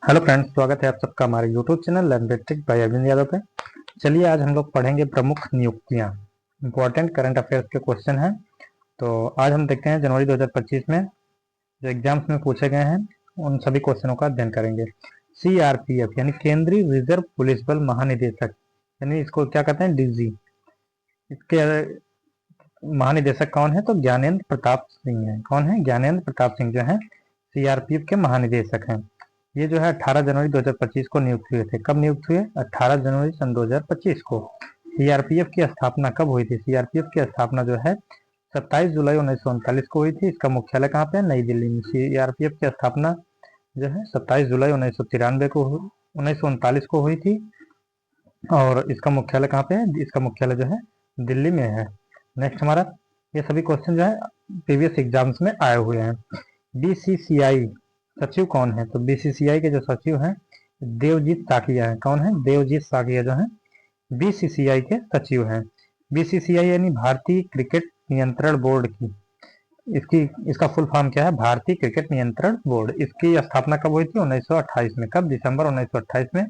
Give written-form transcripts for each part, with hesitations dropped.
Hello friends, स्वागत है आप सबका हमारे YouTube channel learn basic by Arvind Yadav पे। चलिए आज हम लोग पढ़ेंगे प्रमुख नियुक्तियां। इंपॉर्टेंट करंट अफेयर्स के क्वेश्चन हैं। तो आज हम देखते हैं जनवरी 2025 में जो एग्जाम्स में पूछे गए हैं उन सभी क्वेश्चनों का अध्ययन करेंगे। CRPF यानी केंद्रीय रिजर्व पुलिस बल महानिदेशक, यानी इसको क्या कहते हैं, डीजी। इसके महानिदेशक कौन है? तो ज्ञानेंद्र प्रताप सिंह है। कौन है? ज्ञानेंद्र प्रताप सिंह जो है CRPF के महानिदेशक हैं। ये जो है 18 जनवरी 2025 को नियुक्त हुए थे। कब नियुक्त हुए? 18 जनवरी सन 2025 को। सीआरपीएफ की स्थापना कब हुई थी? सीआरपीएफ की स्थापना जो है 27 जुलाई 1939 को हुई थी। इसका मुख्यालय कहाँ पे है? नई दिल्ली में। सीआरपीएफ की स्थापना जो है 27 जुलाई 1939 को हुई थी और इसका मुख्यालय कहाँ पे है? इसका मुख्यालय जो है दिल्ली में है। नेक्स्ट हमारा, ये सभी क्वेश्चन जो है प्रीवियस एग्जाम्स में आए हुए हैं। बीसीसीआई सचिव कौन है? तो बीसीसीआई के जो सचिव हैं देवजीत साकिया है। कौन है? देवजीत साकिया जो है बीसीसीआई के सचिव हैं। बीसीसीआई यानी भारतीय क्रिकेट नियंत्रण बोर्ड की इसका फुल फॉर्म क्या है? भारतीय क्रिकेट नियंत्रण बोर्ड। इसकी स्थापना कब हुई थी? 1928 में। कब? दिसंबर 1928 में।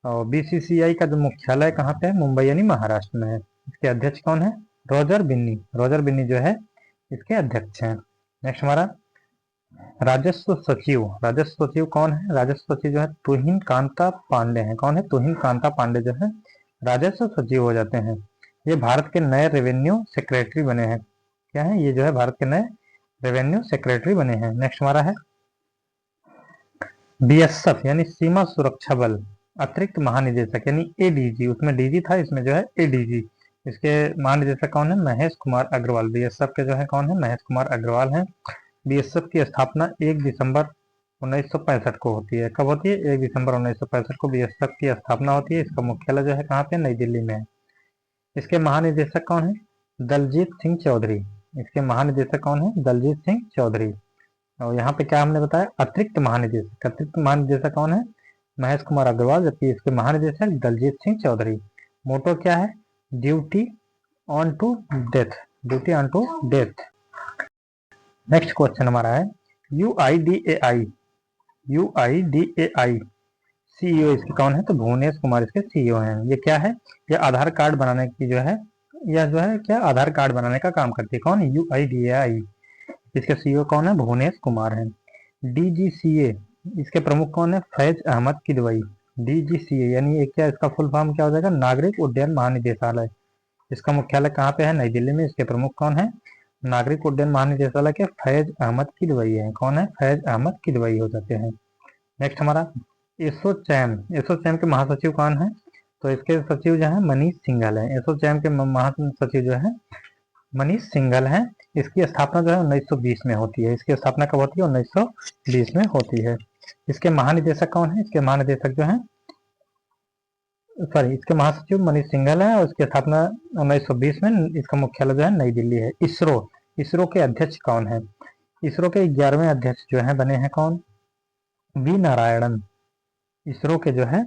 और बीसीसीआई का जो मुख्यालय कहाँ पे है? मुंबई यानी महाराष्ट्र में है। इसके अध्यक्ष कौन है? रोजर बिन्नी। रोजर बिन्नी जो है इसके अध्यक्ष हैं। नेक्स्ट हमारा, राजस्व सचिव। राजस्व सचिव कौन है? राजस्व सचिव जो है तुहिन कांता पांडे हैं। कौन है? तुहिन कांता पांडे जो है राजस्व सचिव हो जाते हैं। ये भारत के नए रेवेन्यू सेक्रेटरी बने हैं। क्या है? ये जो है भारत के नए रेवेन्यू सेक्रेटरी बने हैं। नेक्स्ट हमारा है बीएसएफ यानी सीमा सुरक्षा बल अतिरिक्त महानिदेशक यानी एडीजी। उसमें डीजी था, इसमें जो है एडीजी। इसके महानिदेशक कौन है? महेश कुमार अग्रवाल। बीएसएफ के जो है कौन है? महेश कुमार अग्रवाल हैं। बीएसएफ की स्थापना 1 दिसंबर 1965 को होती है। कब होती है? 1 दिसंबर 1965 को बीएसएफ की स्थापना होती है। इसका मुख्यालय जो है कहाँ पे? नई दिल्ली में है। इसके महानिदेशक कौन है? दलजीत सिंह चौधरी। इसके महानिदेशक कौन है? दलजीत सिंह चौधरी। और यहाँ पे क्या हमने बताया? अतिरिक्त महानिदेशक। अतिरिक्त महानिदेशक कौन है? महेश कुमार अग्रवाल, जबकि इसके महानिदेशक दलजीत सिंह चौधरी। मोटो क्या है? Duty unto death. Duty unto death. Next question हमारा है यूआईडीएआई। यूआईडीएआई सीईओ इसके कौन है? तो भुवनेश कुमार इसके सीईओ हैं। ये क्या है? ये आधार कार्ड बनाने की जो है, यह जो है क्या आधार कार्ड बनाने का काम करती है। कौन? यूआईडीएआई। इसके सीईओ कौन है? भुवनेश कुमार हैं। डीजीसीए इसके प्रमुख कौन है? फैज अहमद किदवई। डीजीसीए यानी ये क्या, इसका फुल फॉर्म क्या हो जाएगा? नागरिक उड्डयन महानिदेशालय। इसका मुख्यालय कहाँ पे है? नई दिल्ली में। इसके प्रमुख कौन है? नागरिक उड्डयन महानिदेशालय के फैज अहमद किदवई है। कौन है? फैज अहमद किदवई हो जाते हैं। नेक्स्ट हमारा एसोचैम। एसोचैम के महासचिव कौन है? तो इसके सचिव जो है मनीष सिंघल है। एसोचैम के महासचिव जो है मनीष सिंघल हैं। इसकी स्थापना जो है 1920 में होती है। इसकी स्थापना कब होती है? 1920 में होती है। इसके महानिदेशक कौन है? इसके महानिदेशक जो है इसके महासचिव मनीष सिंघल है और इसकी स्थापना 1920 में। इसका मुख्यालय जो है नई दिल्ली है। इसरो। इसरो के अध्यक्ष कौन है? इसरो के 11वें अध्यक्ष जो है बने हैं कौन? वी नारायणन। इसरो के जो है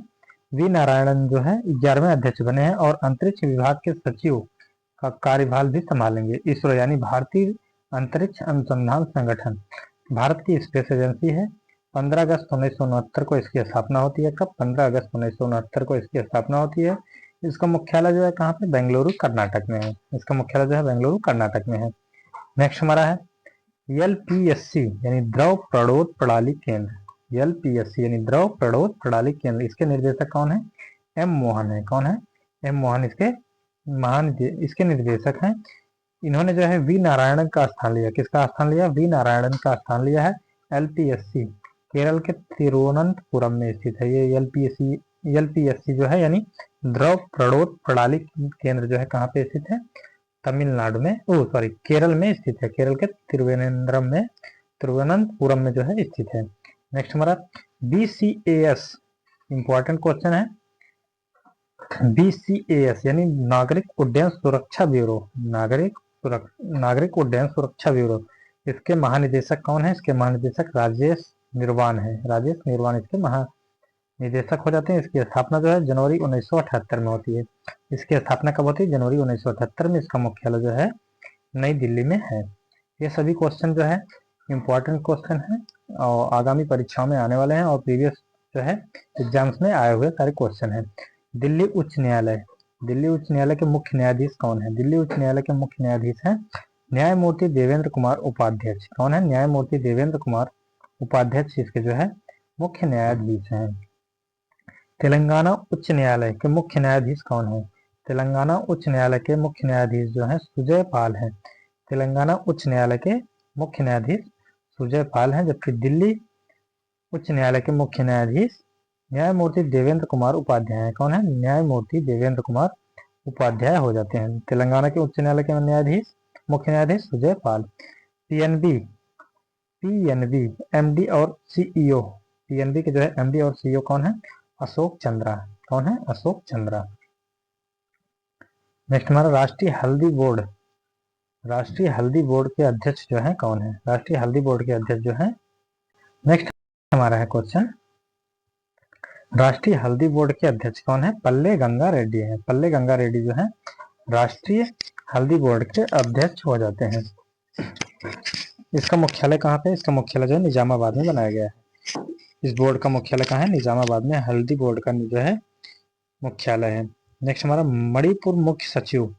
वी नारायणन जो है 11वें अध्यक्ष बने हैं और अंतरिक्ष विभाग के सचिव का कार्यभार भी संभालेंगे। इसरो यानी भारतीय अंतरिक्ष अनुसंधान संगठन भारत की स्पेस एजेंसी है। 15 अगस्त 1969 को इसकी स्थापना होती है। कब? 15 अगस्त 1969 को इसकी स्थापना होती है। इसका मुख्यालय जो है कहाँ पे? बेंगलुरु कर्नाटक में है। इसका मुख्यालय जो है बेंगलुरु कर्नाटक में है। नेक्स्ट हमारा है एलपीएससी यानी द्रव प्रणोद प्रणाली केंद्र। एलपीएससी यानी द्रव प्रणोद प्रणाली केंद्र। इसके निर्देशक कौन है? एम मोहन है। कौन है? एम मोहन इसके निर्देशक हैं। इन्होंने जो है वी नारायणन का स्थान लिया। किसका स्थान लिया? वी नारायणन का स्थान लिया है। एलपीएससी केरल के तिरुवनंतपुरम में स्थित है। ये एलपीएससी जो है यानी द्रव प्रणोद प्रणाली केंद्र जो है कहाँ पे स्थित है? तमिलनाडु में, केरल में स्थित है। केरल के तिरुवनंतपुरम में जो है स्थित है। नेक्स्ट हमारा बीसीएएस इंपॉर्टेंट क्वेश्चन है। बीसीएएस यानी नागरिक उड्डयन सुरक्षा ब्यूरो। नागरिक उड्डयन सुरक्षा ब्यूरो। इसके महानिदेशक कौन है? इसके महानिदेशक राजेश निर्वाण है। राजेश निर्वाण इसके महानिदेशक हो जाते हैं। इसकी स्थापना जो है जनवरी 1978 में होती है। इसकी स्थापना कब होती है? जनवरी 1978 में। इसका मुख्यालय जो है नई दिल्ली में है। ये सभी क्वेश्चन जो है इम्पोर्टेंट क्वेश्चन हैं और आगामी परीक्षाओं में आने वाले हैं और प्रीवियस जो है एग्जाम्स में आए हुए सारे क्वेश्चन है। दिल्ली उच्च न्यायालय, दिल्ली उच्च न्यायालय के मुख्य न्यायाधीश कौन है? दिल्ली उच्च न्यायालय के मुख्य न्यायाधीश हैं न्यायमूर्ति देवेंद्र कुमार उपाध्याय। कौन है? न्यायमूर्ति देवेंद्र कुमार उपाध्याय इसके जो है मुख्य न्यायाधीश हैं। तेलंगाना उच्च न्यायालय के मुख्य न्यायाधीश कौन है? तेलंगाना उच्च न्यायालय के मुख्य न्यायाधीश जो है सुजय पाल है। तेलंगाना उच्च न्यायालय के मुख्य न्यायाधीश सुजय पाल हैं, जबकि दिल्ली उच्च न्यायालय के मुख्य न्यायाधीश न्यायमूर्ति देवेंद्र कुमार उपाध्याय है। कौन है? न्यायमूर्ति देवेंद्र कुमार उपाध्याय हो जाते हैं। तेलंगाना के उच्च न्यायालय के न्यायाधीश मुख्य न्यायाधीश सुजय पाल। पीएनबी, पीएनबी एमडी और सीईओ, पीएनबी के जो है एमडी और सीईओ कौन है? अशोक चंद्रा। कौन है? अशोक चंद्रा। नेक्स्ट हमारा राष्ट्रीय हल्दी बोर्ड, राष्ट्रीय हल्दी बोर्ड के अध्यक्ष जो है कौन है? राष्ट्रीय हल्दी बोर्ड के अध्यक्ष जो है, नेक्स्ट हमारा है क्वेश्चन, राष्ट्रीय हल्दी बोर्ड के अध्यक्ष कौन है? पल्ले गंगा रेड्डी है। पल्ले गंगा रेड्डी जो है राष्ट्रीय हल्दी बोर्ड के अध्यक्ष हो जाते हैं। इसका मुख्यालय कहाँ पे? इसका मुख्यालय जो है निजामाबाद में बनाया गया है। इस बोर्ड का मुख्यालय कहाँ है? निजामाबाद में हल्दी बोर्ड का जो है मुख्यालय है। नेक्स्ट हमारा मणिपुर मुख्य सचिव,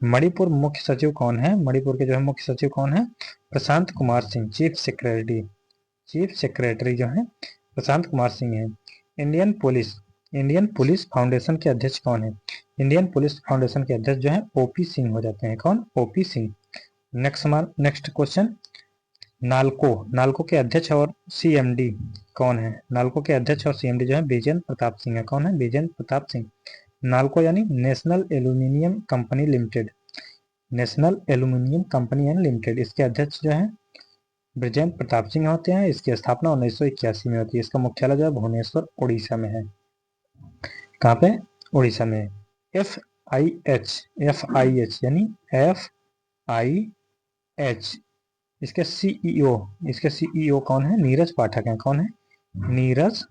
मणिपुर मुख्य सचिव कौन है? मणिपुर के जो है मुख्य सचिव कौन है? Prashant Kumar Singh, chief secretary, chief secretary जो है प्रशांत कुमार सिंह है। Indian police, Indian police foundation के अध्यक्ष कौन है? इंडियन पुलिस फाउंडेशन के अध्यक्ष जो है ओपी सिंह हो जाते हैं। कौन? OP Singh. Next question, NALCO, NALCO के अध्यक्ष और सीएमडी कौन है? नालको के अध्यक्ष और सीएमडी जो है बिजेंद्र प्रताप सिंह है। कौन है? बिजेंद्र प्रताप सिंह। नालको यानी national aluminium company limited, national aluminium company and limited, इसके अध्यक्ष जो है बिजेंद्र प्रताप सिंह होते हैं। इसकी स्थापना 1981 में होती है। इसका मुख्यालय जो है भुवनेश्वर उड़ीसा में है। कहाँ पे? उड़ीसा में। FIH यानी FIH, इसके सीईओ कौन है? नीरज पाठक हैं। कौन है? नीरज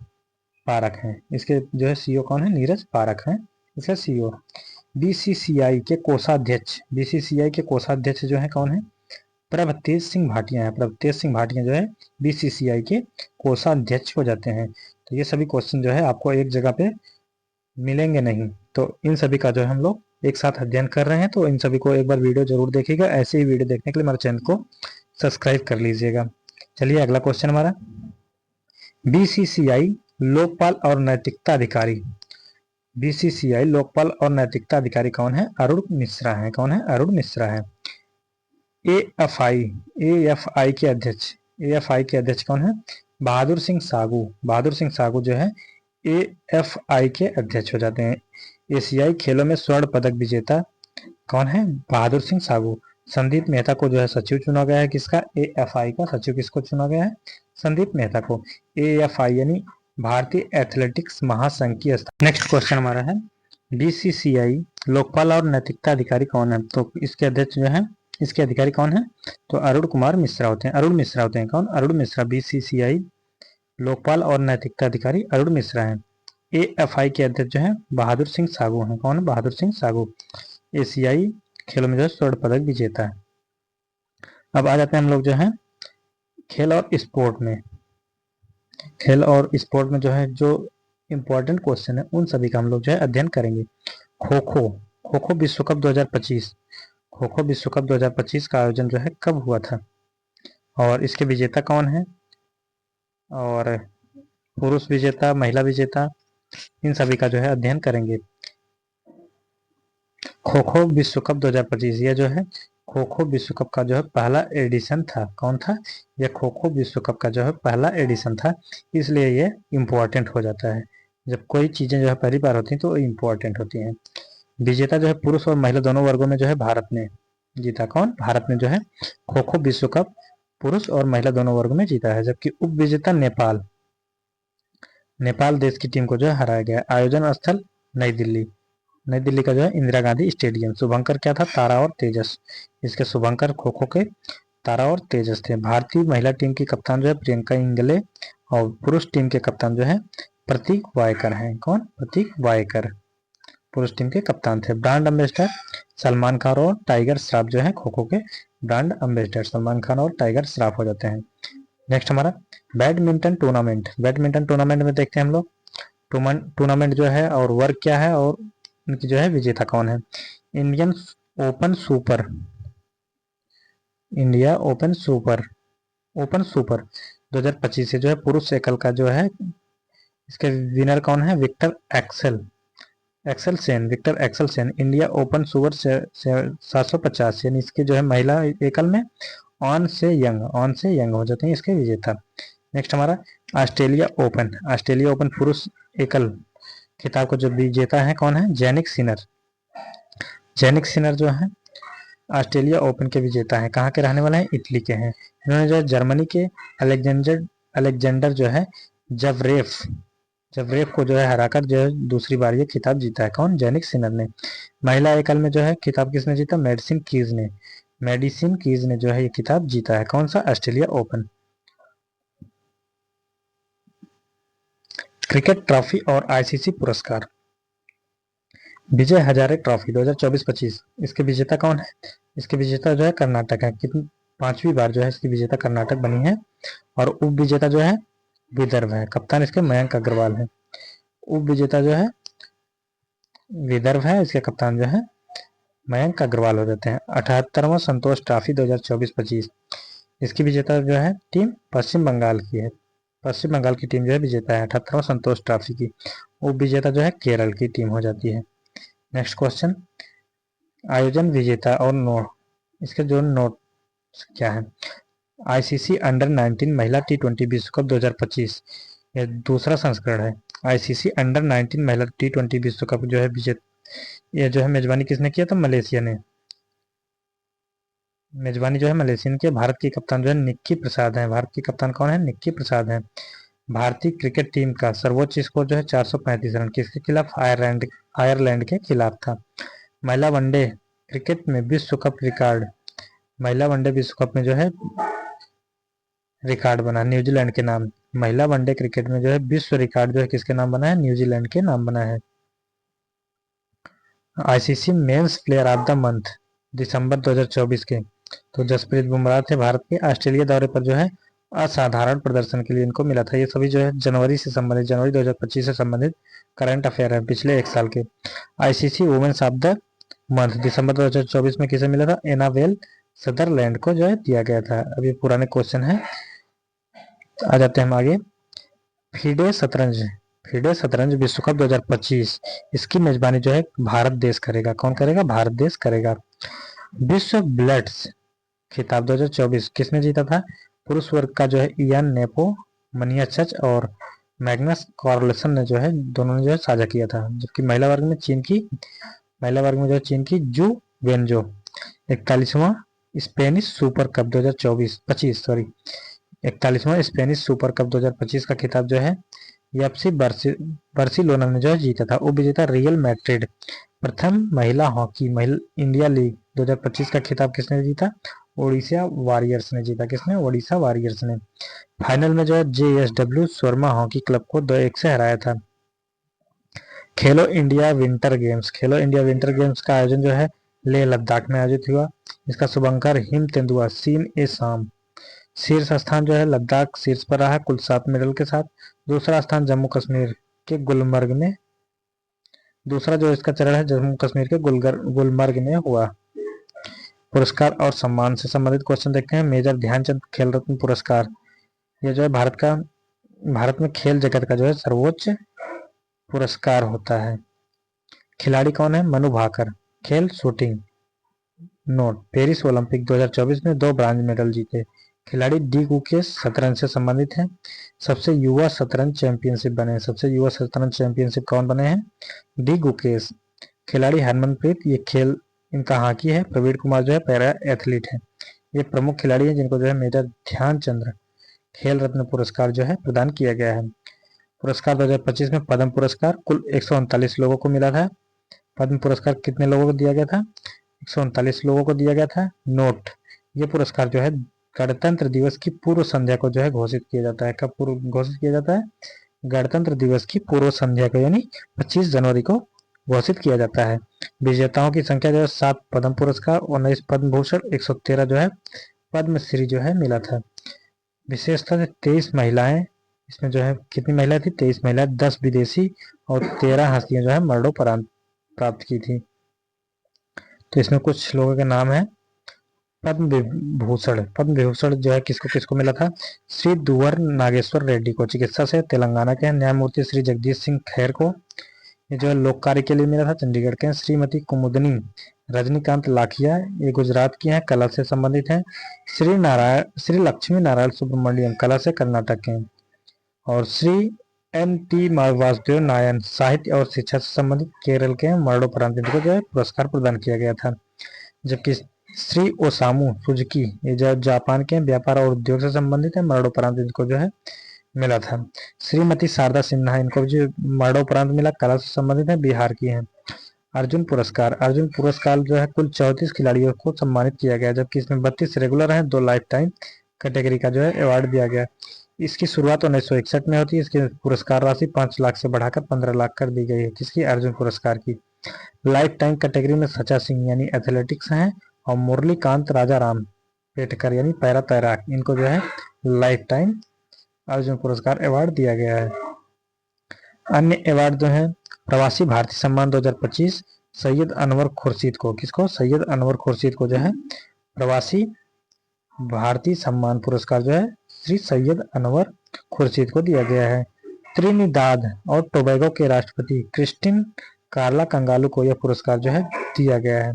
पारक हैं। इसके जो है सीईओ कौन है? नीरज पारक हैं इसका सीईओ। बीसीसीआई के कोषाध्यक्ष, बीसीसीआई के कोषाध्यक्ष जो है कौन है? प्रभतेज सिंह भाटिया है। प्रभतेज सिंह भाटिया जो है बीसीसीआई के कोषाध्यक्ष हो जाते हैं। तो ये सभी क्वेश्चन जो है आपको एक जगह पे मिलेंगे नहीं, तो इन सभी का जो है हम लोग एक साथ अध्ययन कर रहे हैं। तो इन सभी को एक बार वीडियो जरूर देखिएगा। ऐसे ही वीडियो देखने के लिए हमारे चैनल को सब्सक्राइब कर लीजिएगा। चलिए अगला क्वेश्चन हमारा, बीसीसीआई लोकपाल और नैतिकता अधिकारी, बीसीसीआई लोकपाल और नैतिकता अधिकारी कौन है? अरुण मिश्रा है। कौन है? अरुण मिश्रा है। एएफआई के अध्यक्ष, एएफआई के अध्यक्ष कौन है? बहादुर सिंह सागू, बहादुर सिंह सागू जो है एएफआई के अध्यक्ष हो जाते हैं। एशियाई खेलों में स्वर्ण पदक विजेता कौन है? बहादुर सिंह सागू। संदीप मेहता को जो है सचिव चुना गया है। किसका? एएफआई का सचिव किसको चुना गया है? संदीप मेहता को। एएफआई यानी भारतीय एथलेटिक्स महासंघ की स्थापना। नेक्स्ट क्वेश्चन हमारा है, बीसीसीआई लोकपाल और नैतिकता अधिकारी कौन है? तो इसके अध्यक्ष जो है, इसके अधिकारी कौन है? तो अरुण कुमार मिश्रा होते हैं। अरुण मिश्रा होते हैं। कौन? अरुण मिश्रा। बीसीसीआई लोकपाल और नैतिकता अधिकारी अरुण मिश्रा है। एएफआई के अध्यक्ष जो है बहादुर सिंह सागू हैं। कौन है? बहादुर सिंह सागू। एशियाई खेलों में जो है स्वर्ण पदक विजेता है। अब आ जाते हैं हम लोग जो है खेल और स्पोर्ट में। खेल और स्पोर्ट में जो है जो इम्पोर्टेंट क्वेश्चन है उन सभी का हम लोग जो है अध्ययन करेंगे। खो खो, खो खो विश्व कप 2025, खो खो विश्व कप 2025 का आयोजन जो है कब हुआ था और इसके विजेता कौन है, और पुरुष विजेता, महिला विजेता, इन सभी का जो है अध्ययन करेंगे। खो खो विश्व कप 2025 ये जो है खो खो विश्व कप का जो है पहला एडिशन था। कौन था? यह खो खो विश्व कप का जो है पहला एडिशन था, इसलिए ये इम्पोर्टेंट हो जाता है। जब कोई चीज़ें जो है पहली बार होती हैं तो इम्पोर्टेंट होती हैं। विजेता जो है पुरुष और महिला दोनों वर्गों में जो है भारत ने जीता। कौन? भारत ने जो है खो खो विश्व कप पुरुष और महिला दोनों वर्गों में जीता है। जबकि उप विजेता नेपाल, नेपाल देश की टीम को जो है हराया गया। आयोजन स्थल नई दिल्ली, नई दिल्ली का जो है इंदिरा गांधी स्टेडियम। शुभंकर क्या था? तारा और तेजस। इसके शुभंकर खो खो के तारा और तेजस थे। भारतीय महिला टीम की कप्तान जो है प्रियंका इंगले और पुरुष टीम के कप्तान जो है प्रतीक वायकर हैं। कौन? प्रतीक वायकर पुरुष टीम के कप्तान थे। ब्रांड एम्बेसडर सलमान खान और टाइगर श्रॉफ जो है खो खो के ब्रांड एम्बेसडर सलमान खान और टाइगर श्रॉफ हो जाते हैं। नेक्स्ट हमारा बैडमिंटन टूर्नामेंट। बैडमिंटन टूर्नामेंट में देखते हैं हम लोग टूर्नामेंट जो है और वर्ग क्या है और उनकी जो है विजेता कौन है। Indian open super, India open super 2025 से जो है पुरुष एकल का जो है इसके विनर कौन है, Viktor Axelsen India open super 750, यानी इसके जो है महिला एकल में ऑन से यंग हो जाते हैं इसके विजेता। नेक्स्ट हमारा ऑस्ट्रेलिया ओपन पुरुष एकल खिताब का जो विजेता है कौन है, जेनिक सिनर जो है ऑस्ट्रेलिया ओपन के विजेता हैं। कहाँ के रहने वाले हैं, इटली के हैं। इन्होंने जो है जर्मनी के अलेक्जेंडर जो है जवरेफ को जो है हराकर जो है दूसरी बार ये खिताब जीता है। कौन, जेनिक सिनर ने। महिला एकल में जो है खिताब किसने जीता, मेडिसिन कीज ने जो है ये खिताब जीता है। कौन सा, ऑस्ट्रेलिया ओपन। क्रिकेट ट्रॉफी और आईसीसी पुरस्कार। विजय हजारे ट्रॉफी 2024-25 इसके विजेता कौन है, इसके विजेता जो है कर्नाटक है। कितनी, 5वीं बार जो है इसकी विजेता कर्नाटक बनी है। और उप विजेता जो है विदर्भ है। कप्तान इसके मयंक अग्रवाल है। उप विजेता जो है विदर्भ है, इसके कप्तान जो है मयंक अग्रवाल हो जाते हैं। 78वां संतोष ट्रॉफी 2024-25 इसकी विजेता जो है टीम पश्चिम बंगाल की है। पश्चिम बंगाल की टीम जो है विजेता है 78वां संतोष ट्रॉफी की। उप विजेता जो है केरल की टीम हो जाती है। नेक्स्ट क्वेश्चन, आयोजन विजेता और नोट, इसके जो नोट क्या है। आईसीसी अंडर 19 महिला T20 विश्व कप 2025 यह दूसरा संस्करण है। आईसीसी अंडर 19 महिला T20 विश्व कप जो है यह जो है मेजबानी किसने किया था, मलेशिया ने। मेजबानी जो है मलेशियन के। भारत की कप्तान जो है निक्की प्रसाद है। भारत की कप्तान कौन है, निक्की प्रसाद है। भारतीय क्रिकेट टीम का सर्वोच्च स्कोर जो है 435 रन किसके खिलाफ, आयरलैंड के खिलाफ था। महिला वनडे क्रिकेट में विश्व कप रिकॉर्ड, महिला वनडे विश्व कप में जो है रिकॉर्ड बना न्यूजीलैंड के नाम। महिला वनडे क्रिकेट में जो है विश्व रिकॉर्ड जो है किसके नाम बना है, न्यूजीलैंड के नाम बना है। ICC men's player of the month दिसंबर 2024 के, तो जसप्रीत बुमराह थे भारत के। ऑस्ट्रेलिया दौरे पर जो है असाधारण प्रदर्शन के लिए इनको मिला था। ये सभी जो है जनवरी 2025 से संबंधित करंट अफेयर है पिछले एक साल के। ICC women's of the month दिसंबर 2024 में किसे मिला था, एनाबेल सदरलैंड को जो है दिया गया था। अभी पुराने क्वेश्चन है, आ जाते हैं हम आगे। फीडे शतरंज विश्व कप 2025 इसकी मेजबानी जो है भारत देश करेगा। कौन करेगा, भारत देश करेगा। विश्व ब्लिट्ज खिताब 2024 किसने जीता था, पुरुष वर्ग का जो है इयान नेपो मनियाचच और मैग्नस कार्लसन ने जो है दोनों ने जो है साझा किया था। जबकि महिला वर्ग में जो है चीन की जू वेनजो 41वां स्पेनिश सुपर कप 41वां स्पेनिश सुपर कप 2025 का खिताब जो है एफसी बार्सिलोना ने जो है जीता था। उपविजेता रियल मैड्रिड। प्रथम महिला हॉकी इंडिया लीग 2025 का खिताब किसने जीता, ओडिशा वारियर्स ने जीता। किसने, ओडिशा वारियर्स ने। फाइनल में जो है जेएसडब्ल्यू शर्मा हॉकी क्लब को 2-1 से हराया था। खेलो इंडिया विंटर गेम्स का आयोजन जो है लेह लद्दाख में आयोजित हुआ। इसका शुभंकर हिम तेंदुआ सीन ए शाम। शीर्ष स्थान जो है लद्दाख शीर्ष पर रहा कुल 7 मेडल के साथ। दूसरा स्थान जम्मू कश्मीर के गुलमर्ग में, दूसरा जो इसका चरण है जम्मू कश्मीर के गुलमर्ग में हुआ। पुरस्कार और सम्मान से संबंधित क्वेश्चन देखते हैं। मेजर ध्यानचंद खेल रत्न पुरस्कार, ये जो है भारत में खेल जगत का जो है सर्वोच्च पुरस्कार होता है। खिलाड़ी कौन है, मनु भाकर। खेल शूटिंग। नोट, पेरिस ओलंपिक 2024 में 2 ब्रांज मेडल जीते। खिलाड़ी डी गुकेश शतरंज से संबंधित है। सबसे युवा शतरंज चैंपियनशिप कौन बने हैं, डी गुकेश। खिलाड़ी हरमनप्रीत, ये खेल इनका हॉकी है। प्रवीण कुमार जो है पैरा एथलीट है। ये प्रमुख खिलाड़ी हैं जिनको जो है मेजर ध्यानचंद खेल रत्न पुरस्कार जो है प्रदान किया गया है। पुरस्कार 2025 में पद्म पुरस्कार कुल 139 लोगों को मिला था। पद्म पुरस्कार कितने लोगों को दिया गया था, 139 लोगों को दिया गया था। नोट, ये पुरस्कार जो है गणतंत्र दिवस की पूर्व संध्या को जो है घोषित किया जाता है। कब घोषित किया जाता है, गणतंत्र दिवस की पूर्व संध्या को, यानी 25 जनवरी को घोषित किया जाता है। विजेताओं की संख्या जो है 7 पद्म पुरस्कार, 19 पद्म भूषण, 113 जो है पद्मश्री जो है मिला था। विशेषतः 23 महिलाएं, इसमें जो है कितनी महिलाएं थी, 23 महिलाएं, 10 विदेशी और 13 हस्तियां जो है मरणोपरांत प्राप्त की थी। तो इसमें कुछ लोगों के नाम है। पद्म विभूषण, पद्म विभूषण जो है किसको किसको मिला था, श्री दुवर नागेश्वर रेड्डी को, चिकित्सा से तेलंगाना के हैं। न्यायमूर्ति श्री जगदीश सिंह खैर को, ये जो है लोक कार्य के लिए मिला था, चंडीगढ़ के हैं। श्रीमती कुमुदनी रजनीकांत लाखिया, ये गुजरात की हैं, कला से संबंधित हैं। श्री लक्ष्मी नारायण सुब्रमण्यम, कला से, कर्नाटक के हैं। और श्री एन टी वासुदेव नायन, साहित्य और शिक्षा से संबंधित, केरल के हैं। मरणोपरांत इनको जो है पुरस्कार प्रदान किया गया था। जबकि श्री ओसामू सुजुकी, ये जो जापान के व्यापार और उद्योग से संबंधित है, मरणोपरांत इनको जो है मिला था। श्रीमती शारदा सिन्हा, इनको जो मरणोपरांत मिला, कला से संबंधित है, बिहार की है। अर्जुन पुरस्कार, अर्जुन पुरस्कार जो है कुल 34 खिलाड़ियों को सम्मानित किया गया, जबकि इसमें 32 रेगुलर हैं, 2 लाइफ टाइम कैटेगरी का जो है अवार्ड दिया गया। इसकी शुरुआत 1961 में होती है। इसकी पुरस्कार राशि 5 लाख से बढ़ाकर 15 लाख कर दी गई है। किसकी, अर्जुन पुरस्कार की। लाइफ टाइम कैटेगरी में सचा सिंह यानी एथलेटिक्स हैं, और मुरलीकांत राजाराम पेटकर यानी पैरा तैराक, इनको जो है लाइफ टाइम अर्जुन पुरस्कार अवार्ड दिया गया है। अन्य अवार्ड जो है, प्रवासी भारतीय सम्मान 2025 सैयद अनवर खुर्शीद को, किसको, सैयद अनवर खुर्शीद को जो है प्रवासी भारतीय सम्मान पुरस्कार जो है श्री सैयद अनवर खुर्शीद को दिया गया है। त्रिनिदाद और टोबैगो के राष्ट्रपति क्रिस्टिन कार्ला कंगालू को यह पुरस्कार जो है दिया गया है।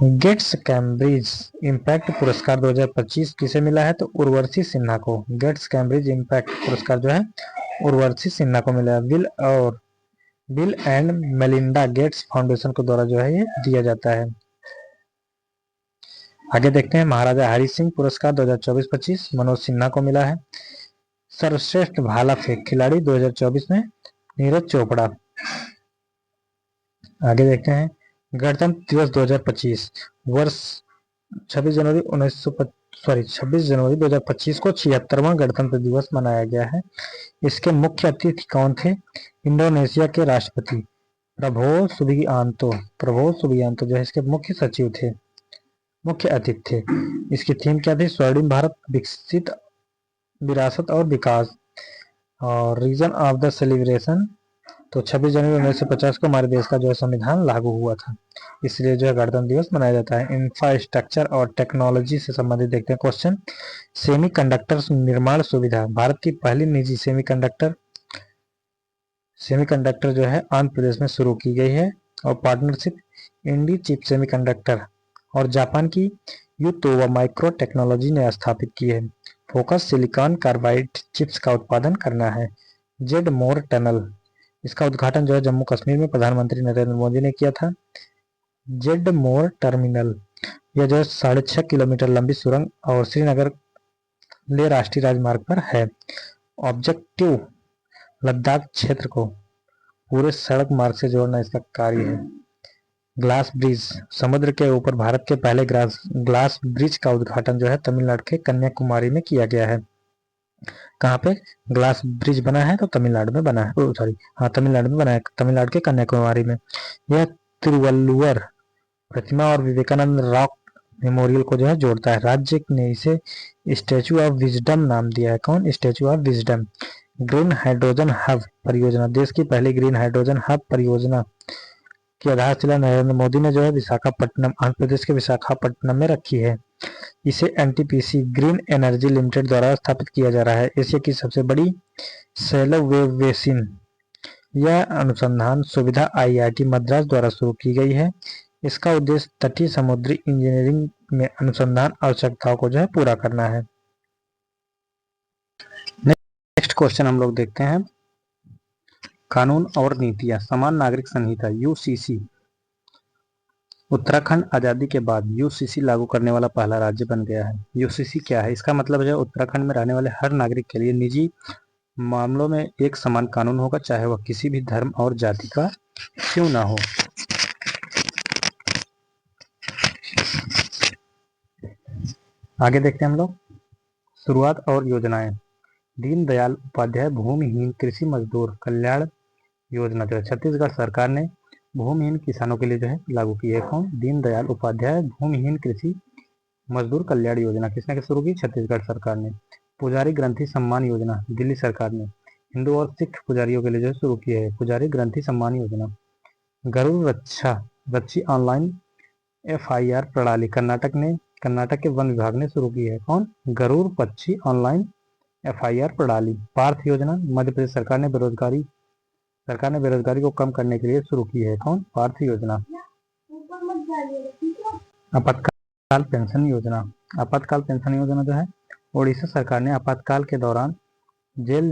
गेट्स कैम्ब्रिज इम्पैक्ट पुरस्कार 2025 किसे मिला है, तो उर्वशी सिन्हा को। गेट्स कैम्ब्रिज इम्पैक्ट पुरस्कार जो है उर्वशी सिन्हा को मिला है। Bill and Melinda Gates foundation के द्वारा जो है ये दिया जाता है। आगे देखते हैं, महाराजा हरि सिंह पुरस्कार 2024-25 मनोज सिन्हा को मिला है। सर्वश्रेष्ठ भाला फेंक खिलाड़ी 2024 में नीरज चोपड़ा। आगे देखते हैं, गणतंत्र दिवस 2025 वर्ष 26 जनवरी 2025 को 76वां गणतंत्र दिवस मनाया गया है। इसके मुख्य अतिथि कौन थे, इंडोनेशिया के राष्ट्रपति प्रबोवो सुबियांतो जो है इसके मुख्य सचिव थे, मुख्य अतिथि थे। इसकी थीम क्या थी, स्वर्णिम भारत, विकसित विरासत और विकास। और रीजन ऑफ द सेलिब्रेशन, तो 26 जनवरी 1950 को हमारे देश का जो है संविधान लागू हुआ था, इसलिए जो है गणतंत्र दिवस मनाया जाता है। इंफ्रास्ट्रक्चर और टेक्नोलॉजी से संबंधित देखते हैं क्वेश्चन। सेमीकंडक्टर निर्माण सुविधा, भारत की पहली निजी सेमीकंडक्टर जो है आंध्र प्रदेश में शुरू की गई है। और पार्टनरशिप इंडी चिप सेमीकंडक्टर और जापान की यूतोवा माइक्रो टेक्नोलॉजी ने स्थापित की है। फोकस सिलिकॉन कार्बाइड चिप्स का उत्पादन करना है। जेड मोर टनल, इसका उद्घाटन जो है जम्मू कश्मीर में प्रधानमंत्री नरेंद्र मोदी ने किया था। जेड मोर टर्मिनल, यह जो है 6.5 किलोमीटर लंबी सुरंग और श्रीनगर ले राष्ट्रीय राजमार्ग पर है। ऑब्जेक्टिव लद्दाख क्षेत्र को पूरे सड़क मार्ग से जोड़ना इसका कार्य है। ग्लास ब्रिज, समुद्र के ऊपर भारत के पहले ग्लास ब्रिज का उद्घाटन जो है तमिलनाडु के कन्याकुमारी में किया गया है। कहाँ पे ग्लास ब्रिज बना है, तो तमिलनाडु में बना है, तमिलनाडु में बना है, तमिलनाडु के कन्याकुमारी में। यह तिरुवल्लुवर प्रतिमा और विवेकानंद रॉक मेमोरियल को जो है जोड़ता है। राज्य ने इसे स्टैचू ऑफ विजडम नाम दिया है। कौन, statue of wisdom. Green hydrogen hub परियोजना, देश की पहली ग्रीन हाइड्रोजन हब परियोजना की आधारशिला नरेंद्र मोदी ने जो है विशाखापट्टनम, आंध्र प्रदेश के विशाखापट्टनम में रखी है। इसे एनटीपीसी ग्रीन एनर्जी लिमिटेड द्वारा स्थापित किया जा रहा है। एशिया की सबसे बड़ी शैलो वेव बेसिन, यह अनुसंधान सुविधा आईआईटी मद्रास द्वारा शुरू की गई है। इसका उद्देश्य तटीय समुद्री इंजीनियरिंग में अनुसंधान आवश्यकताओं को जो है पूरा करना है। नेक्स्ट क्वेश्चन हम लोग देखते हैं, कानून और नीतियां। समान नागरिक संहिता यूसीसी, उत्तराखंड आजादी के बाद यूसीसी लागू करने वाला पहला राज्य बन गया है। यूसीसी क्या है, इसका मतलब है उत्तराखंड में रहने वाले हर नागरिक के लिए निजी मामलों में एक समान कानून होगा, चाहे वह किसी भी धर्म और जाति का क्यों ना हो। आगे देखते हैं हम लोग, शुरुआत और योजनाएं। दीनदयाल उपाध्याय भूमिहीन कृषि मजदूर कल्याण योजना जो है छत्तीसगढ़ सरकार ने भूमिहीन किसानों के लिए जो है लागू की है। कौन, दीनदयाल उपाध्याय भूमिहीन कृषि मजदूर कल्याण योजना किसने शुरू की? छत्तीसगढ़ सरकार ने। पुजारी ग्रंथि सम्मान योजना दिल्ली सरकार ने हिंदू और सिख पुजारियों के लिए जो शुरू की है, पुजारी ग्रंथि सम्मान योजना। गरुड़ रक्षा रक्षी ऑनलाइन FIR प्रणाली कर्नाटक के वन विभाग ने शुरू की है। कौन? गरुड़ पक्षी ऑनलाइन FIR प्रणाली। पार्थ योजना मध्य प्रदेश सरकार ने बेरोजगारी को कम करने के लिए शुरू की है। कौन? पार्थ योजना। आपातकाल पेंशन योजना जो है उड़ीसा सरकार ने आपातकाल के दौरान जेल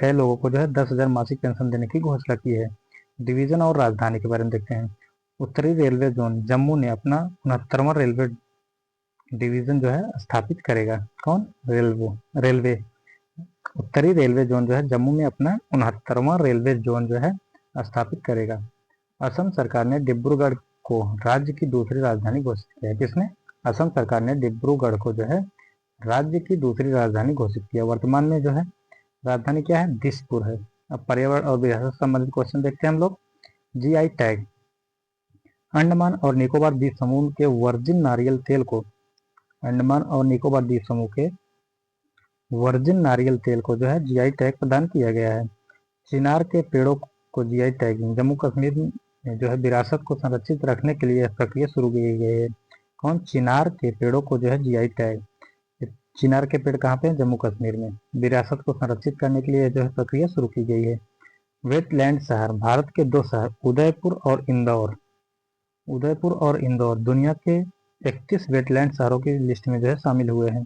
गए लोगों को जो है 10,000 मासिक पेंशन देने की घोषणा की है। डिवीजन और राजधानी के बारे में देखते हैं। उत्तरी रेलवे जोन जम्मू ने अपना 69वां रेलवे डिवीजन जो है स्थापित करेगा। कौन? रेलवे उत्तरी रेलवे जोन जो है जम्मू में अपना 69वां रेलवे जोन जो है स्थापित करेगा। असम सरकार ने डिब्रूगढ़ को राज्य की दूसरी राजधानी घोषित किया है। किसने? असम सरकार ने डिब्रूगढ़ को जो है राज्य की दूसरी राजधानी घोषित किया। वर्तमान में जो है राजधानी क्या है? दिसपुर है। अब पर्यावरण और विरासत संबंधित क्वेश्चन देखते हैं हम लोग। GI टैग अंडमान और निकोबार द्वीप समूह के वर्जिन नारियल तेल को अंडमान और निकोबार द्वीप समूह के वर्जिन नारियल तेल को जो है GI टैग प्रदान किया गया है। चिनार के पेड़ों को GI टैगिंग जम्मू कश्मीर में जो है विरासत को संरक्षित रखने के लिए प्रक्रिया शुरू की गई है। कौन? चिनार के पेड़ों को जो है GI टैग। चिनार के पेड़ कहाँ पे हैं? जम्मू कश्मीर में। विरासत को संरक्षित करने के लिए जो है प्रक्रिया शुरू की गई है। वेटलैंड शहर भारत के 2 शहर उदयपुर और इंदौर दुनिया के 31 वेटलैंड शहरों की लिस्ट में जो है शामिल हुए हैं।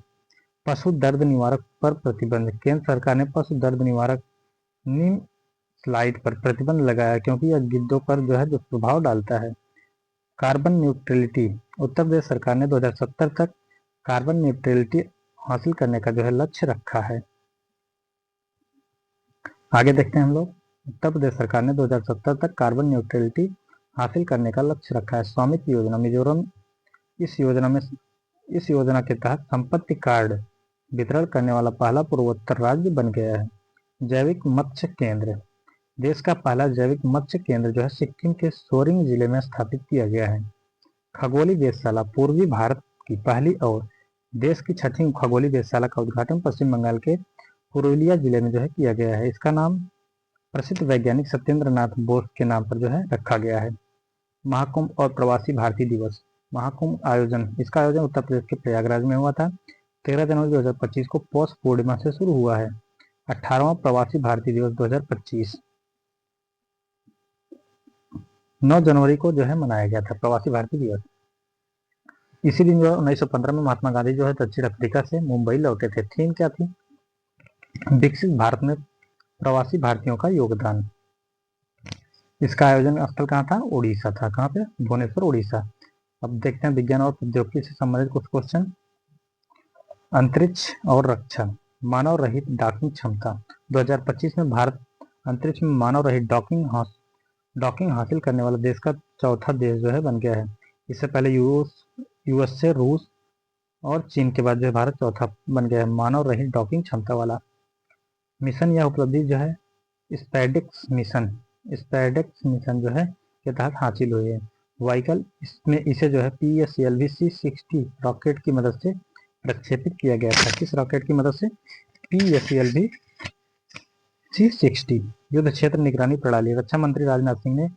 पशु दर्द निवारक पर प्रतिबंध केंद्र सरकार ने पशु दर्द निवारक नीम स्लाइड पर प्रतिबंध लगाया क्योंकि यह गिद्धों पर जो है दुष्प्रभाव डालता है। कार्बन न्यूट्रलिटी उत्तर प्रदेश सरकार ने 2070 तक कार्बन न्यूट्रलिटी हासिल करने का जो है लक्ष्य रखा है। आगे देखते हैं हम लोग। उत्तर प्रदेश सरकार ने 2070 तक कार्बन न्यूट्रलिटी हासिल करने का लक्ष्य रखा है। स्वामित्व योजना मिजोरम इस योजना के तहत संपत्ति कार्ड वितरण करने वाला पहला पूर्वोत्तर राज्य बन गया है। जैविक मत्स्य केंद्र देश का पहला जैविक मत्स्य केंद्र जो है सिक्किम के सोरेंग जिले में स्थापित किया गया है। खगोलीय वेधशाला पूर्वी भारत की पहली और देश की 6वीं खगोलीय वेधशाला का उद्घाटन पश्चिम बंगाल के पुरुलिया जिले में जो है किया गया है। इसका नाम प्रसिद्ध वैज्ञानिक सत्येंद्र नाथ बोस के नाम पर जो है रखा गया है। महाकुंभ और प्रवासी भारतीय दिवस महाकुंभ इसका आयोजन उत्तर प्रदेश के प्रयागराज में हुआ था। 13 जनवरी 2025 को पौष पूर्णिमा से शुरू हुआ है। 18वां प्रवासी भारतीय दिवस 2025 9 जनवरी को जो है मनाया गया था प्रवासी भारतीय दिवस। इसी दिन जो है 1915 में महात्मा गांधी जो है दक्षिण अफ्रीका से मुंबई लौटे थे। थीम क्या थी? विकसित भारत में प्रवासी भारतीयों का योगदान। इसका आयोजन स्थल कहाँ था? उड़ीसा था। कहाँ पे? भुवनेश्वर, उड़ीसा। अब देखते हैं विज्ञान और प्रौद्योगिकी से संबंधित कुछ क्वेश्चन। अंतरिक्ष और रक्षा मानव रहित डॉकिंग क्षमता 2025 में भारत अंतरिक्ष में मानव रहित डॉकिंग हासिल करने वाला देश का चौथा देश जो है बन गया है। इससे पहले यूएस से रूस और चीन के बाद जो है भारत चौथा बन गया है मानव रहित डॉकिंग क्षमता वाला। मिशन यह उपलब्धि जो है स्पैडेक्स मिशन जो है के तहत हासिल हुई है। व्हीकल इसे जो है PSLV C-60 रॉकेट की मदद से प्रक्षेपित किया गया था। किस रॉकेट की मदद से? PSLV C-60। युद्ध क्षेत्र निगरानी प्रणाली रक्षा मंत्री राजनाथ सिंह ने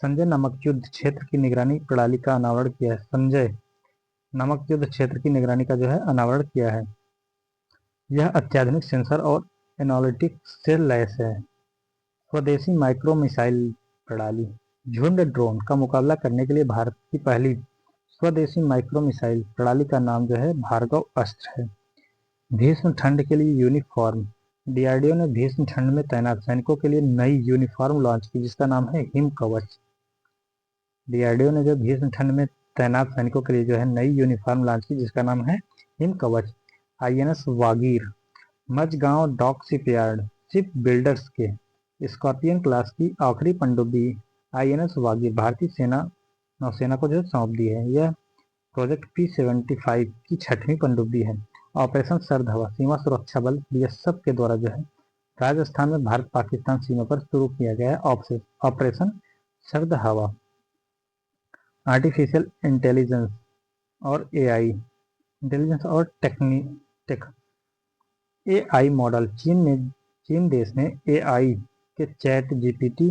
संजय नामक युद्ध क्षेत्र की निगरानी प्रणाली का अनावरण किया है। संजय नामक युद्ध क्षेत्र की निगरानी का जो है अनावरण किया है। यह अत्याधुनिक सेंसर और एनालिटिक्स से लैस है। स्वदेशी माइक्रो मिसाइल प्रणाली झुंड ड्रोन का मुकाबला करने के लिए भारत की पहली स्वदेशी माइक्रो मिसाइल प्रणाली का नाम जो है भार्गव अस्त्र है। भीष्म ठंड के लिए यूनिफॉर्म DRDO ने भीष्म ठंड में तैनात सैनिकों के लिए नई यूनिफॉर्म लॉन्च की जिसका नाम है हिम कवच। DRDO ने जो भीष्म ठंड में तैनात सैनिकों के लिए जो है नई यूनिफॉर्म लॉन्च की जिसका नाम है Him Kavach. INS Vagir Mazagon dock ship builders के स्कॉर्पियन क्लास की आखिरी पनडुब्बी INS वागीर भारतीय नौसेना को जो सौंप दी है। यह प्रोजेक्ट P-75 की 6वीं पनडुब्बी है। ऑपरेशन सर्द हवा सीमा सुरक्षा बल BSF के द्वारा जो है राजस्थान में भारत पाकिस्तान सीमा पर शुरू किया गया है ऑपरेशन सर्द हवा। आर्टिफिशियल इंटेलिजेंस और AI इंटेलिजेंस और टेक एआई मॉडल चीन देश ने एआई के चैट जीपीटी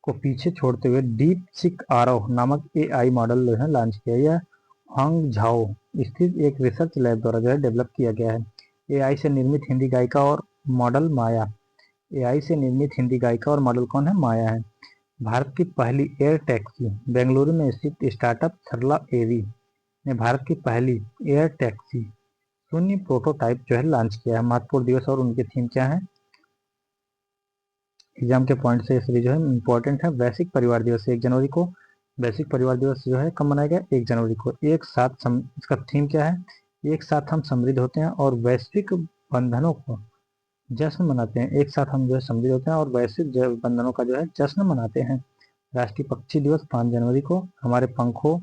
को पीछे छोड़ते हुए डीप सिक आरव नामक एआई मॉडल जो है लॉन्च किया। यह हांगझाओ स्थित एक रिसर्च लैब द्वारा जो है डेवलप किया गया है। एआई से निर्मित हिंदी गायिका और मॉडल माया। एआई से निर्मित हिंदी गायिका और मॉडल कौन है? माया है। भारत की पहली एयर टैक्सी। बेंगलुरु में स्थित स्टार्टअप सरला एवी ने भारत की पहली एयर टैक्सी शून्य प्रोटोटाइप जो है लॉन्च किया है। महत्वपूर्ण दिवस और उनके थीम क्या है? एग्जाम के पॉइंट से सभी जो है इंपॉर्टेंट है। वैश्विक परिवार दिवस 1 जनवरी को। वैश्विक परिवार दिवस जो है कब मनाया गया? 1 जनवरी को। इसका थीम क्या है? एक साथ हम समृद्ध होते हैं और वैश्विक बंधनों को जश्न मनाते हैं। एक साथ हम जो है समृद्ध होते हैं और वैश्विक बंधनों का जो है जश्न मनाते हैं। राष्ट्रीय पक्षी दिवस 5 जनवरी को। हमारे पंखों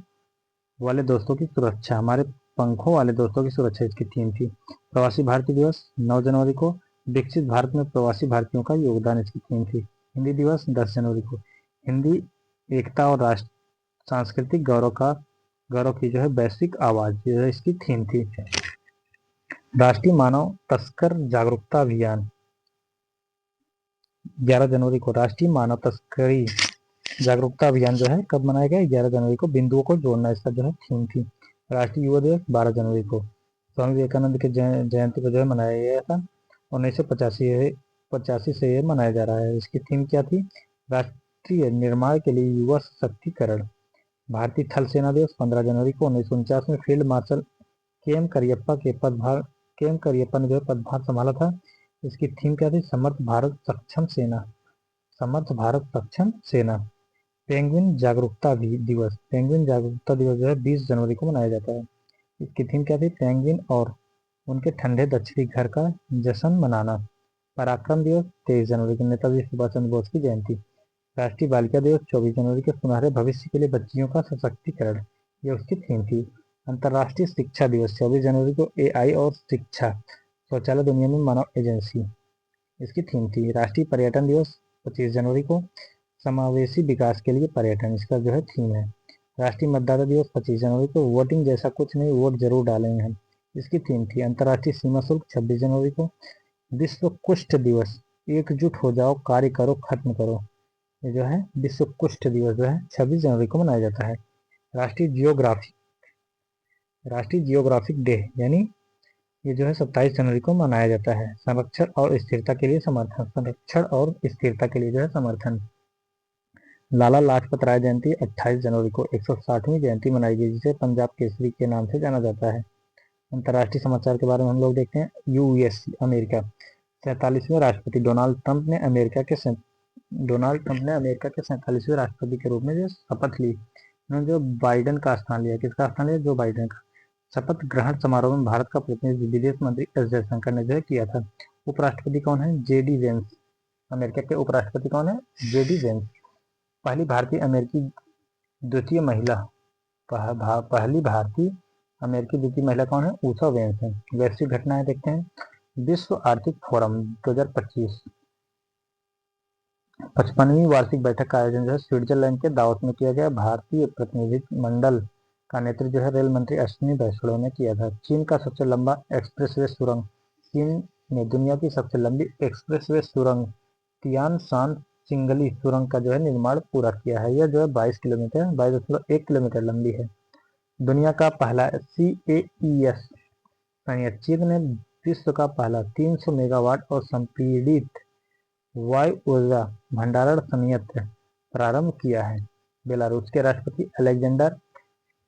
वाले दोस्तों की सुरक्षा। हमारे पंखों वाले दोस्तों की सुरक्षा इसकी थीम थी। प्रवासी भारतीय दिवस 9 जनवरी को। विकसित भारत में प्रवासी भारतीयों का योगदान इसकी थीम थी। हिंदी दिवस 10 जनवरी को। हिंदी एकता और राष्ट्र सांस्कृतिक गौरव की जो है वैश्विक आवाज जो है इसकी थीम थी। राष्ट्रीय मानव तस्कर जागरूकता अभियान 11 जनवरी को। राष्ट्रीय मानव तस्करी जागरूकता अभियान जो है कब मनाया गया? 11 जनवरी को। बिंदुओं को जोड़ना इसका जो है थीम थी। राष्ट्रीय युवा दिवस 12 जनवरी को। स्वामी विवेकानंद के जयंती को जो है मनाया गया था। 1985 से ये मनाया जा रहा है। इसकी थीम क्या थी? राष्ट्रीय निर्माण के लिए युवा सशक्तिकरण। भारतीय थल सेना दिवस 15 जनवरी को। 1949 में फील्ड मार्शल के एम करियप्पा ने जो है पदभार संभाला था। इसकी थीम क्या थी? समर्थ भारत सक्षम सेना। समर्थ भारत सक्षम सेना। पेंगुइन जागरूकता दिवस। पेंगुइन जागरूकता दिवस जो है 20 जनवरी को मनाया जाता है। इसकी थीम क्या थी? पेंगुइन और उनके ठंडे दक्षिणी घर का जश्न मनाना। पराक्रम दिवस 23 जनवरी को। नेताजी सुभाष चंद्र बोस की जयंती। राष्ट्रीय बालिका दिवस 24 जनवरी को। सुनहरे भविष्य के लिए बच्चियों का सशक्तिकरण, ये उसकी थीम थी। अंतर्राष्ट्रीय शिक्षा दिवस 24 जनवरी को। एआई और शिक्षा शौचालय दुनिया में मानव एजेंसी, इसकी थीम थी। राष्ट्रीय पर्यटन दिवस 25 जनवरी को। समावेशी विकास के लिए पर्यटन, इसका जो है थीम है। राष्ट्रीय मतदाता दिवस 25 जनवरी को। वोटिंग जैसा कुछ नहीं, वोट जरूर डालेंगे हम, इसकी थीम थी। अंतर्राष्ट्रीय सीमा शुल्क 26 जनवरी को। विश्व कुष्ठ दिवस। एकजुट हो जाओ, कार्य करो, खत्म करो, ये जो है विश्व कुष्ठ दिवस जो है 26 जनवरी को मनाया जाता है। राष्ट्रीय जियोग्राफिक डे यानी ये जो है 27 जनवरी को मनाया जाता है। संरक्षण और स्थिरता के लिए समर्थन। संरक्षण और स्थिरता के लिए जो है समर्थन। लाला लाजपत राय जयंती 28 जनवरी को। 160वीं जयंती मनाई गई, जिसे पंजाब केसरी के नाम से जाना जाता है। अंतर्राष्ट्रीय समाचार के बारे में हम लोग देखते हैं। यूएस अमेरिका 47वें राष्ट्रपति डोनाल्ड ट्रंप ने अमेरिका के 47वें राष्ट्रपति के रूप में जो शपथ ली। उन्होंने जो बाइडेन का स्थान लिया। किसका स्थान लिया? जो बाइडेन का। शपथ ग्रहण समारोह में भारत का प्रतिनिधित्व विदेश मंत्री एस जयशंकर ने जो है किया था। उपराष्ट्रपति कौन है? JD Vance. अमेरिका के उपराष्ट्रपति कौन है? JD Vance. पहली भारतीय अमेरिकी द्वितीय महिला पहली भारतीय अमेरिकी द्वितीय महिला कौन है? ऊषा वेंस है। वैश्विक घटनाएं देखते हैं। विश्व आर्थिक फोरम 2025 55वीं वार्षिक बैठक का आयोजन जो है स्विट्जरलैंड के दावोस में किया गया। भारतीय प्रतिनिधिमंडल का नेतृत्व जो है रेल मंत्री अश्विनी वैष्णव ने किया था। चीन का सबसे लंबा एक्सप्रेसवे सुरंग। चीन ने दुनिया की सबसे लंबी एक्सप्रेसवे सुरंग तियानशान चिंगली सुरंग का जो है निर्माण पूरा किया है। यह जो है 22.1 किलोमीटर लंबी है। दुनिया का पहला CAES संयंत्र। चीन ने विश्व का पहला 300 मेगावाट और संपीड़ित वायु ऊर्जा भंडारण संयंत्र प्रारंभ किया है। बेलारूस के राष्ट्रपति अलेक्जेंडर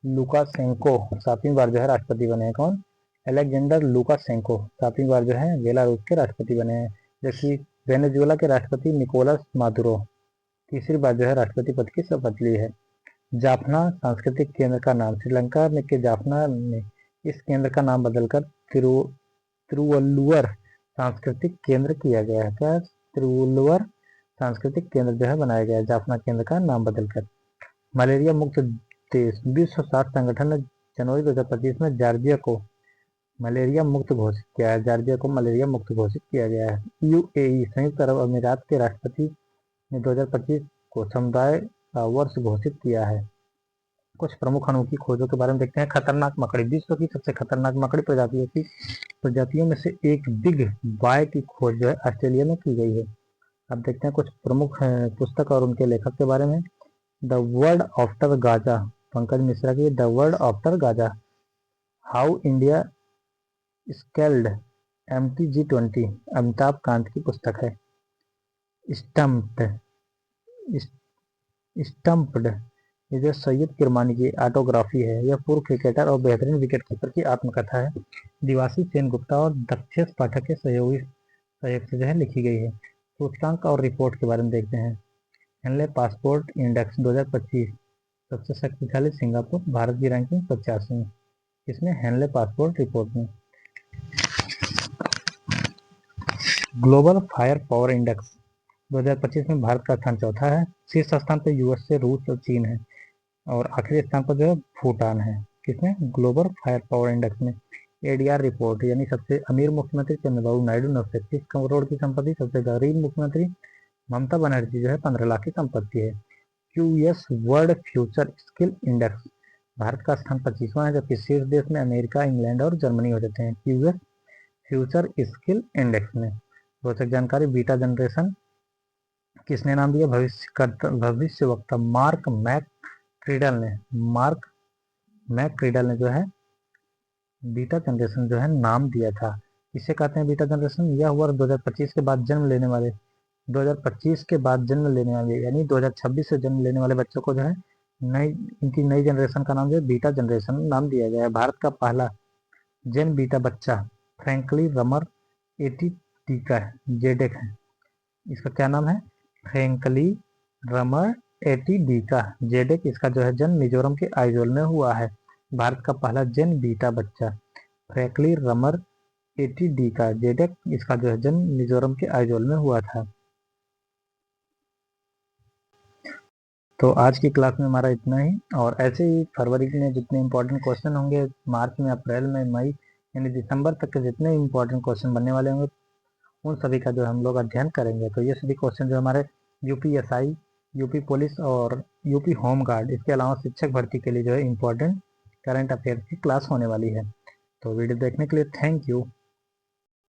लुकाशेंको 7वीं बार जो है राष्ट्रपति बने हैं। कौन? अलेक्जेंडर लुकाशेंको 7वीं बार जो है बेलारूस के राष्ट्रपति बने हैं। जबकि वेनेजुएला के राष्ट्रपति निकोलस मादुरो 3री बार जो है राष्ट्रपति पद की शपथ ली है। जाफना सांस्कृतिक केंद्र का नाम। श्रीलंका के जाफना में इस केंद्र का नाम बदलकर तिरुवल्लुवर सांस्कृतिक केंद्र किया गया है। क्या? तिरुवल्लुवर सांस्कृतिक केंद्र जो है बनाया गया है जाफना केंद्र का नाम बदलकर। मलेरिया मुक्त देश। विश्व स्वास्थ्य संगठन ने जनवरी 2025 में जॉर्जिया को मलेरिया मुक्त घोषित किया है। जॉर्जिया को मलेरिया मुक्त घोषित किया गया है। यूएई संयुक्त अरब अमीरात के राष्ट्रपति ने 2025 को समुदाय का वर्ष घोषित किया है। कुछ प्रमुख अनोखी खोजों के बारे में देखते हैं। खतरनाक मकड़ी, विश्व की सबसे खतरनाक मकड़ी प्रजातियों में से एक बिग बाय की खोज जो है ऑस्ट्रेलिया में की गई है। अब देखते हैं कुछ प्रमुख पुस्तक और उनके लेखक के बारे में। The world after Gaza, Pankaj Mishra की the world after Gaza, how India scaled MTG20, Amitabh Kant की पुस्तक है। स्टम्प्ड, स्टम्प्ड ये जो सैयद किरमानी की ऑटोग्राफी है, यह पूर्व क्रिकेटर और बेहतरीन विकेटकीपर की आत्मकथा है। दिवासी सेन गुप्ता और दक्षेश पाठक के सहयोग से जो है लिखी गई है। सूचकांक और रिपोर्ट के बारे में देखते हैं। हेनले पासपोर्ट इंडेक्स 2025, सबसे शक्तिशाली सिंगापुर, भारत की रैंकिंग 85 इसमें हेनले पासपोर्ट रिपोर्ट में। ग्लोबल फायर पावर इंडेक्स 2025 में भारत का स्थान चौथा है। शीर्ष स्थान पर यूएसए, रूस और चीन है और आखिरी स्थान पर जो है भूटान है। किसमें? ग्लोबल फायर पावर इंडेक्स में। एडीआर रिपोर्ट, यानी सबसे अमीर मुख्यमंत्री चंद्रबाबू नायडू 931 करोड़ की संपत्ति, सबसे गरीब मुख्यमंत्री ममता बनर्जी जो है 15 लाख की संपत्ति है। QS world future skill index, Bharat का स्थान 25वां है, जबकि शीर्ष देश में अमेरिका, इंग्लैंड और जर्मनी हो जाते हैं क्यूएस फ्यूचर स्किल इंडेक्स में। रोचक जानकारी, बीटा जनरेशन किसने नाम दिया? भविष्य वक्ता मार्क मैक क्रीडल ने जो है बीटा जनरेशन जो है नाम दिया था। इसे कहते हैं बीटा जनरेशन। यह वर्ष 2025 के बाद जन्म लेने वाले 2025 के बाद जन्म लेने वाले यानी 2026 से जन्म लेने वाले बच्चों को जो है इनकी नई जनरेशन का नाम जो है बीटा जनरेशन नाम दिया गया है। भारत का पहला जेन बीटा बच्चा फ्रैंकली रमर एटीटीका जेडेक है। इसका क्या नाम है? फ्रैंकली रमर एटीडीका जेडेक। इसका जो है जन्म मिजोरम के आइजोल में हुआ है। भारत का पहला जेन बीटा बच्चा फ्रैंकली रमर एटीडीका जेडेक, इसका जो है जन्म मिजोरम के आइजोल में हुआ था। तो आज की क्लास में हमारा इतना ही, और ऐसे ही फरवरी में जितने इंपॉर्टेंट क्वेश्चन होंगे, मार्च में, अप्रैल में, मई यानी दिसंबर तक के जितने इंपॉर्टेंट क्वेश्चन बनने वाले होंगे उन सभी का जो हम लोग अध्ययन करेंगे। तो ये सभी क्वेश्चन जो हमारे यूपीएसआई, यूपी पुलिस और यूपी होम गार्ड, इसके अलावा शिक्षक भर्ती के लिए जो है इंपॉर्टेंट करंट अफेयर्स की क्लास होने वाली है। तो वीडियो देखने के लिए थैंक यू।